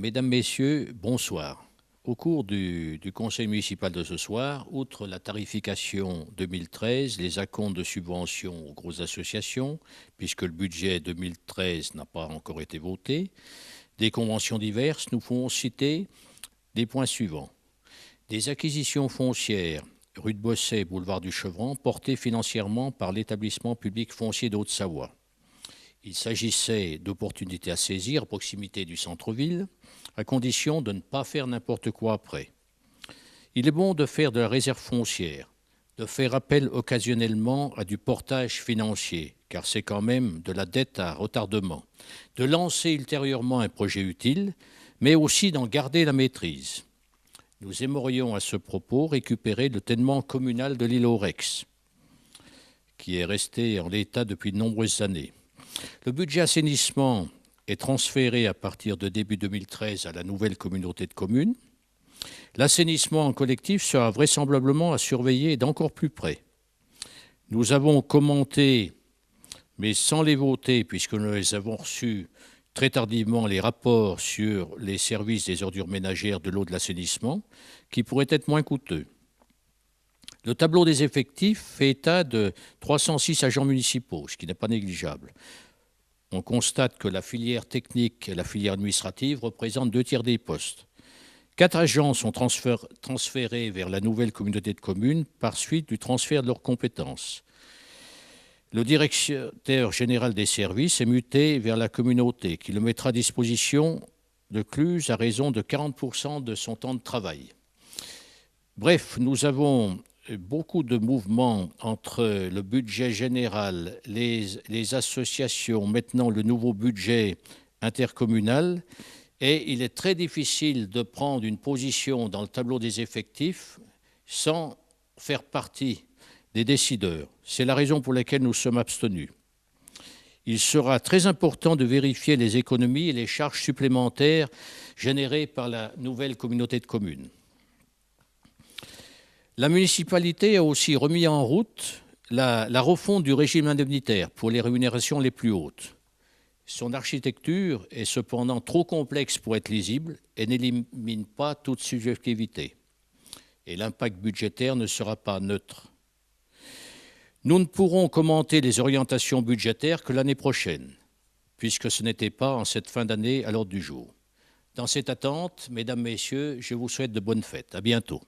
Mesdames, Messieurs, bonsoir. Au cours du conseil municipal de ce soir, outre la tarification 2013, les acomptes de subventions aux grosses associations, puisque le budget 2013 n'a pas encore été voté, des conventions diverses, nous font citer des points suivants. Des acquisitions foncières, rue de Bosset, boulevard du Chevron, portées financièrement par l'établissement public foncier d'Haute-Savoie. Il s'agissait d'opportunités à saisir à proximité du centre-ville, à condition de ne pas faire n'importe quoi après. Il est bon de faire de la réserve foncière, de faire appel occasionnellement à du portage financier, car c'est quand même de la dette à retardement, de lancer ultérieurement un projet utile, mais aussi d'en garder la maîtrise. Nous aimerions à ce propos récupérer le ténement communal de l'île aux Rex, qui est resté en l'état depuis de nombreuses années. Le budget assainissement est transféré à partir de début 2013 à la nouvelle communauté de communes. L'assainissement en collectif sera vraisemblablement à surveiller d'encore plus près. Nous avons commenté, mais sans les voter, puisque nous les avons reçus très tardivement, les rapports sur les services des ordures ménagères, de l'eau, de l'assainissement, qui pourraient être moins coûteux. Le tableau des effectifs fait état de 306 agents municipaux, ce qui n'est pas négligeable. On constate que la filière technique et la filière administrative représentent 2/3 des postes. 4 agents sont transférés vers la nouvelle communauté de communes par suite du transfert de leurs compétences. Le directeur général des services est muté vers la communauté, qui le mettra à disposition de Cluse à raison de 40% de son temps de travail. Bref, nous avons beaucoup de mouvements entre le budget général, les associations, maintenant le nouveau budget intercommunal, et il est très difficile de prendre une position dans le tableau des effectifs sans faire partie des décideurs. C'est la raison pour laquelle nous sommes abstenus. Il sera très important de vérifier les économies et les charges supplémentaires générées par la nouvelle communauté de communes. La municipalité a aussi remis en route la refonte du régime indemnitaire pour les rémunérations les plus hautes. Son architecture est cependant trop complexe pour être lisible et n'élimine pas toute subjectivité. Et l'impact budgétaire ne sera pas neutre. Nous ne pourrons commenter les orientations budgétaires que l'année prochaine, puisque ce n'était pas en cette fin d'année à l'ordre du jour. Dans cette attente, mesdames, messieurs, je vous souhaite de bonnes fêtes. À bientôt.